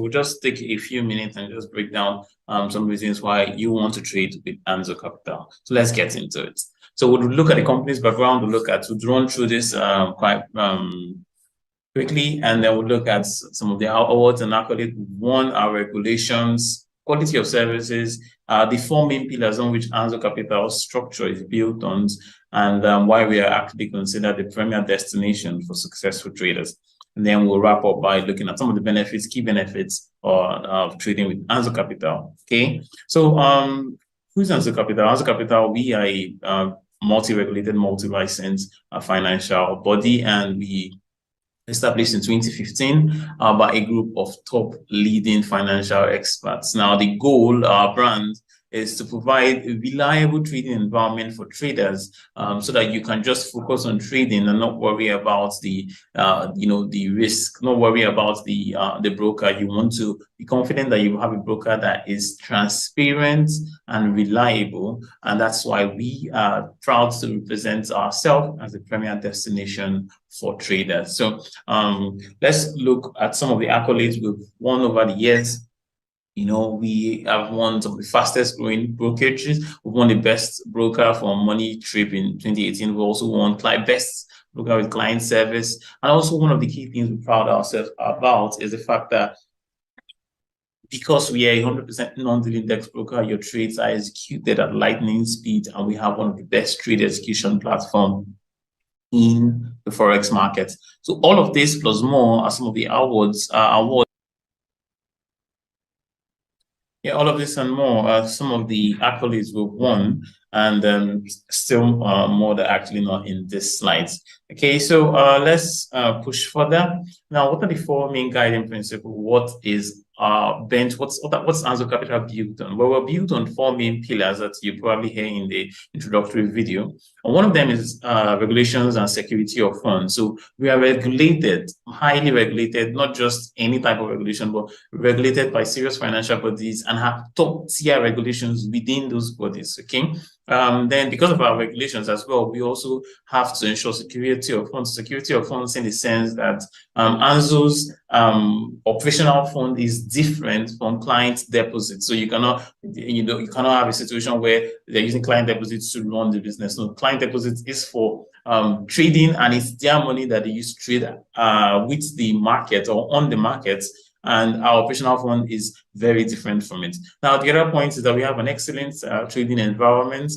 We'll just take a few minutes and just break down some reasons why you want to trade with Anzo Capital. So let's get into it. So we'll look at the company's background, we'll run through this quite quickly, and then we'll look at some of the awards and accolades we've won, our regulations, quality of services, the four main pillars on which Anzo Capital structure is built on, and why we are actually considered the premier destination for successful traders. And then we'll wrap up by looking at some of the benefits, key benefits of trading with Anzo Capital. Okay, so who's Anzo Capital? Anzo Capital, we are a multi-regulated, multi-licensed financial body, and we established in 2015 by a group of top leading financial experts. Now, the goal, our brand, is to provide a reliable trading environment for traders, so that you can just focus on trading and not worry about the the risk, not worry about the broker. You want to be confident that you have a broker that is transparent and reliable, and that's why we are proud to represent ourselves as a premier destination for traders. So let's look at some of the accolades we've won over the years. We have won some of the fastest growing brokerages. We won the best broker for Money Trip in 2018. We also won best broker with client service. And also one of the key things we proud ourselves about is the fact that because we are a 100% non-deal index broker, your trades are executed at lightning speed, and we have one of the best trade execution platforms in the Forex market. So all of this plus more are some of the awards. Yeah, all of this and more are some of the accolades we've won, and still more that are actually not in this slides. Okay, so let's push further. Now, what are the four main guiding principles? What is what's Anzo Capital built on? Well, we're built on four main pillars that you probably hear in the introductory video. And one of them is regulations and security of funds. So we are regulated, highly regulated, not just any type of regulation, but regulated by serious financial bodies and have top tier regulations within those bodies. Okay. Then because of our regulations as well, we also have to ensure security of funds. Security of funds in the sense that Anzo's operational fund is different from client deposits. So you cannot have a situation where they're using client deposits to run the business. So client deposits is for trading, and it's their money that they use to trade with the market or on the market. And our operational fund is very different from it. Now, the other point is that we have an excellent trading environment.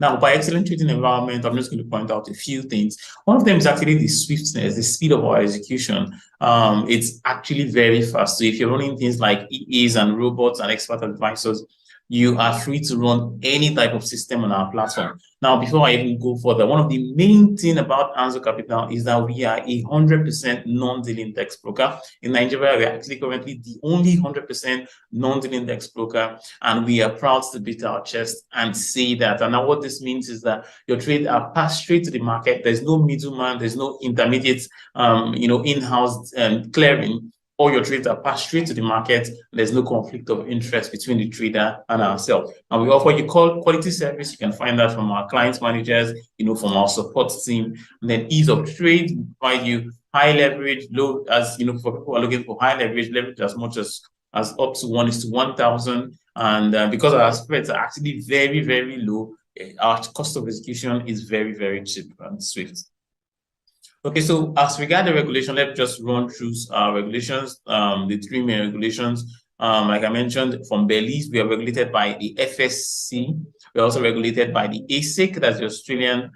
Now, by excellent trading environment, I'm just going to point out a few things. One of them is actually the swiftness, the speed of our execution. It's actually very fast. So if you're running things like EAs and robots and expert advisors, you are free to run any type of system on our platform. Now, before I even go further, one of the main things about Anzo Capital is that we are a 100% non-deal index broker. In Nigeria, we are actually currently the only 100% non-deal index broker, and we are proud to beat our chest and say that. And now what this means is that your trades are passed straight to the market. There's no middleman, there's no intermediate, in-house clearing. All your trades are passed straight to the market. There's no conflict of interest between the trader and ourselves. And we offer you quality service. You can find that from our client managers, from our support team. And then ease of trade, we provide you high leverage, low, as for people who are looking for high leverage as much as up to 1:1,000. And because our spreads are actually very, very low, our cost of execution is very, very cheap and swift. Okay, so as regard the regulation, let's just run through regulations, the three main regulations. Like I mentioned, from Belize, we are regulated by the FSC. We're also regulated by the ASIC, that's the Australian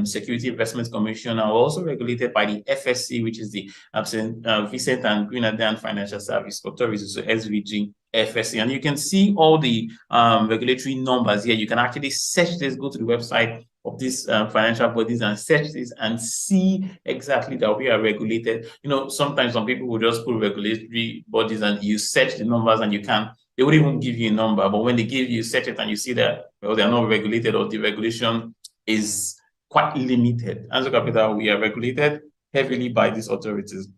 Security Investment Commission. And we're also regulated by the FSC, which is the Vincent and Grenadine Financial Service Authority, so SVG. FSC, and you can see all the regulatory numbers here. You can actually search this, go to the website of these financial bodies and search this and see exactly that we are regulated. Sometimes some people will just put regulatory bodies and you search the numbers and they wouldn't even give you a number, but when they give you, search it and you see that, well, they're not regulated or the regulation is quite limited. Anzo Capital, we are regulated heavily by these authorities.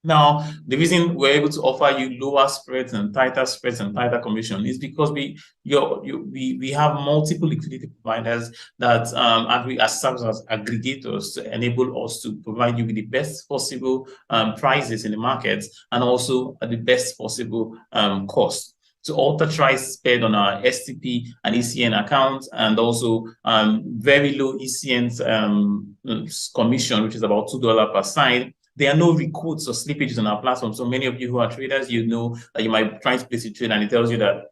Now, the reason we're able to offer you lower spreads and tighter commission is because we have multiple liquidity providers that serve as aggregators to enable us to provide you with the best possible prices in the market and also at the best possible cost. To alter tries spend on our STP and ECN accounts, and also very low ECN commission, which is about $2 per side. There are no recruits or slippages on our platform. So many of you who are traders, you know that you might try to place a trade and it tells you that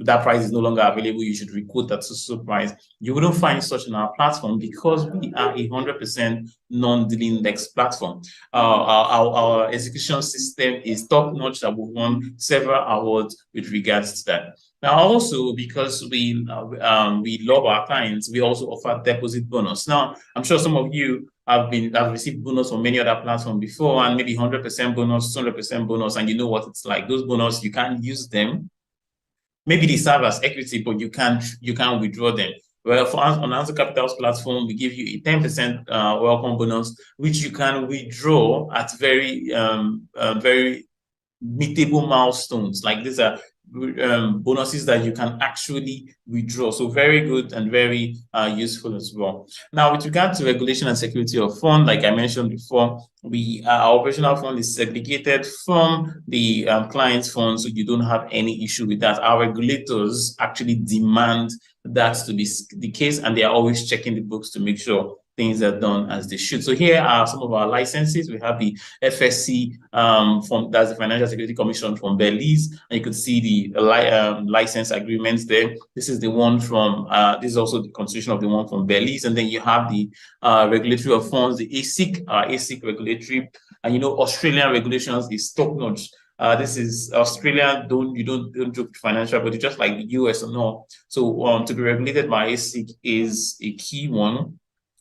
that price is no longer available. You should recruit that so price. You wouldn't find such on our platform because we are 100% non-dealing index platform. Our execution system is top notch that we've won several awards with regards to that. Now, also because we love our clients, we also offer deposit bonus. Now, I'm sure some of you have received bonus on many other platforms before, and maybe 100% bonus, 200% bonus, and you know what it's like. Those bonus, you can't use them. Maybe they serve as equity, but you can't withdraw them. Well, on Answer Capital's platform, we give you a 10% welcome bonus, which you can withdraw at very meetable milestones. Like these are bonuses that you can actually withdraw. So very good and very useful as well. Now, with regard to regulation and security of fund, like I mentioned before, our operational fund is segregated from the client's fund, so you don't have any issue with that. Our regulators actually demand that to be the case, and they are always checking the books to make sure things are done as they should. So here are some of our licenses. We have the FSC that's the Financial Security Commission from Belize, and you could see the license agreements there. This is the one from this is also the constitution of the one from Belize, and then you have the regulatory of funds, the ASIC regulatory, and you know Australian regulations is top notch. This is Australia. You don't joke with financial, but it's just like the US or no. So to be regulated by ASIC is a key one.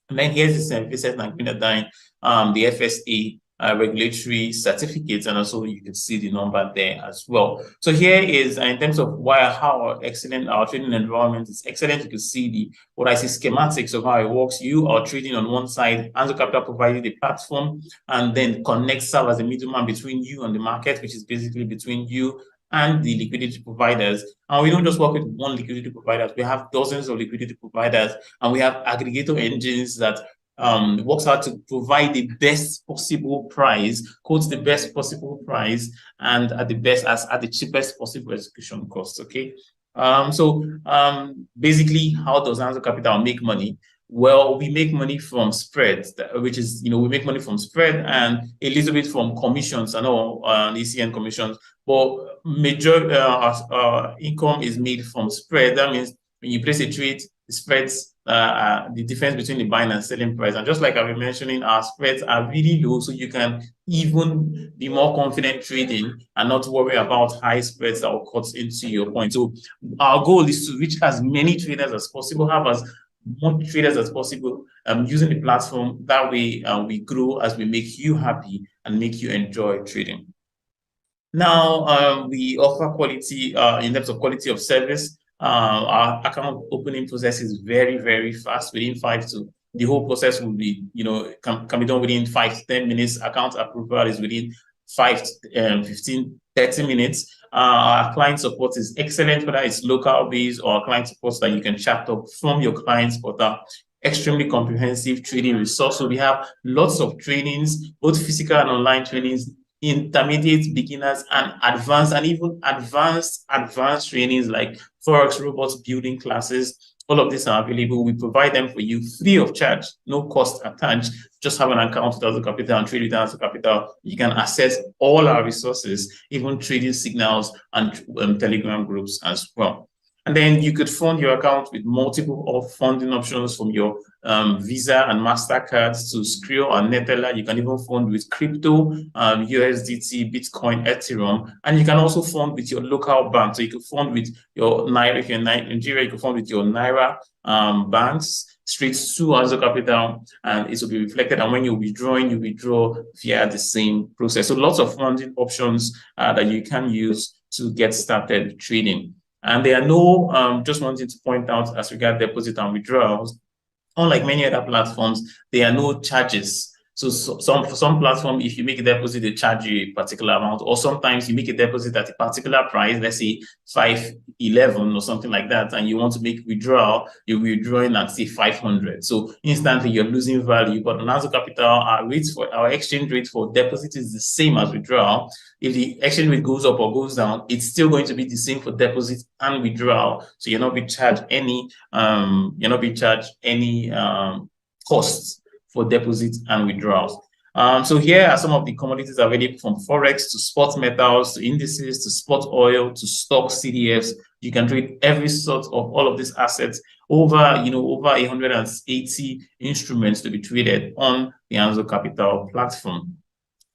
And then here's the Vincent and Grenadine, the FSA regulatory certificates, and also you can see the number there as well. So here is in terms of how excellent our trading environment is excellent. You can see what I see schematics of how it works. You are trading on one side, Answer Capital provided the platform, and then Connect serve as a middleman between you and the market, which is basically between you and the liquidity providers. And we don't just work with one liquidity provider. We have dozens of liquidity providers, and we have aggregator engines that works out to provide the best possible price, quotes the best possible price, and at the cheapest possible execution cost. Okay. Basically, how does Answer Capital make money? Well, we make money from spreads, which is, we make money from spread and a little bit from commissions and all ECN commissions, but major income is made from spread. That means when you place a trade, the spreads, the difference between the buying and selling price. And just like I've been mentioning, our spreads are really low, so you can even be more confident trading and not worry about high spreads that will cut into your point. So our goal is to reach as many traders as possible, have as much traders as possible using the platform. That way we grow as we make you happy and make you enjoy trading. Now, we offer quality in terms of quality of service. Our account opening process is very, very fast. Within the whole process will be, can be done within 5 to 10 minutes. Account approval is within 5 to 15, 30 minutes. Our client support is excellent, whether it's local based or client support that you can chat up from your client's portal. Extremely comprehensive trading resource. So we have lots of trainings, both physical and online trainings, intermediate, beginners, and advanced, and even advanced trainings like Forex robots building classes. All of these are available. We provide them for you free of charge, no cost attached. Just have an account with Answer Capital and trade with Answer Capital. You can access all our resources, even trading signals and Telegram groups as well. And then you could fund your account with multiple funding options from your Visa and MasterCards to Skrill and Neteller. You can even fund with crypto, USDT, Bitcoin, Ethereum, and you can also fund with your local bank. So you can fund with your Naira. If you're in Nigeria, you can fund with your Naira banks straight to Answer Capital, and it will be reflected. And when you're withdrawing, you withdraw via the same process. So lots of funding options that you can use to get started trading. And there are no, just wanted to point out as regard deposit and withdrawals, unlike many other platforms, there are no charges. So, for some platform, if you make a deposit, they charge you a particular amount, or sometimes you make a deposit at a particular price, let's say 511 or something like that, and you want to make withdrawal, you're withdrawing at say 500. So instantly you're losing value. But on Nazo Capital, our exchange rate for deposit is the same as withdrawal. If the exchange rate goes up or goes down, it's still going to be the same for deposit and withdrawal. So you're not being charged any costs for deposits and withdrawals. So here are some of the commodities available, from Forex to spot metals to indices to spot oil to stock CDFs. You can trade every sort of all of these assets, over 180 instruments to be traded on the Anzo Capital platform.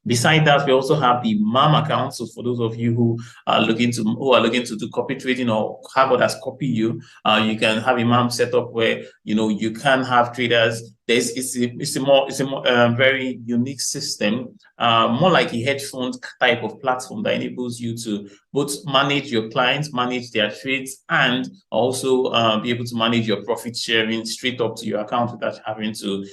Beside that, we also have the MAM account. So for those of you who are looking to do copy trading or have others copy you, you can have a MAM setup where you can have traders. It's a more very unique system, more like a hedge fund type of platform that enables you to both manage your clients, manage their trades, and also be able to manage your profit sharing straight up to your account without having to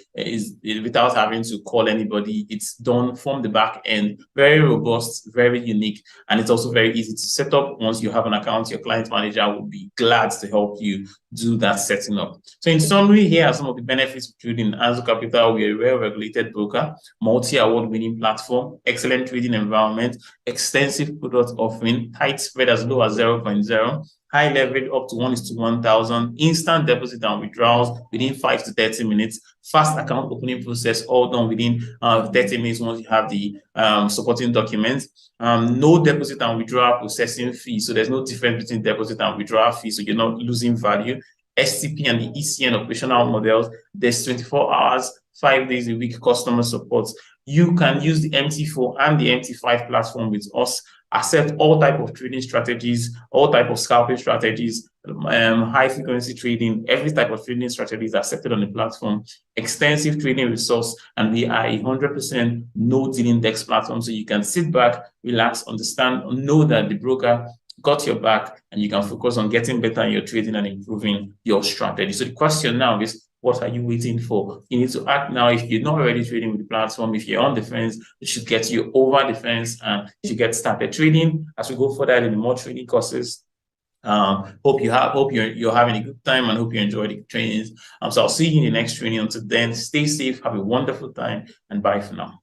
call anybody. It's done from the back end, very robust, very unique, and it's also very easy to set up. Once you have an account, your client manager will be glad to help you do that setting up. So in summary, here are some of the benefits of trading Anzo Capital. We are a well-regulated broker, multi-award winning platform, excellent trading environment, extensive product offering, tight spread as low as 0.0, high leverage up to 1:1,000, instant deposit and withdrawals within 5 to 30 minutes, fast account opening process, all done within 30 minutes once you have the supporting documents. No deposit and withdrawal processing fee. So there's no difference between deposit and withdrawal fee, so you're not losing value. STP and the ECN operational models. There's 24 hours, 5 days a week customer support. You can use the MT4 and the MT5 platform with us, accept all type of trading strategies, all type of scalping strategies, high frequency trading, every type of trading strategy is accepted on the platform, extensive trading resource, and we are 100% no dealing desk platform. So you can sit back, relax, understand, know that the broker got your back, and you can focus on getting better in your trading and improving your strategy. So the question now is, what are you waiting for? You need to act now. If you're not already trading with the platform, if you're on the fence, it should get you over the fence and you should get started trading. As we go further in the more trading courses, hope you're having a good time and hope you enjoy the trainings. So I'll see you in the next training. Until then, stay safe, have a wonderful time, and bye for now.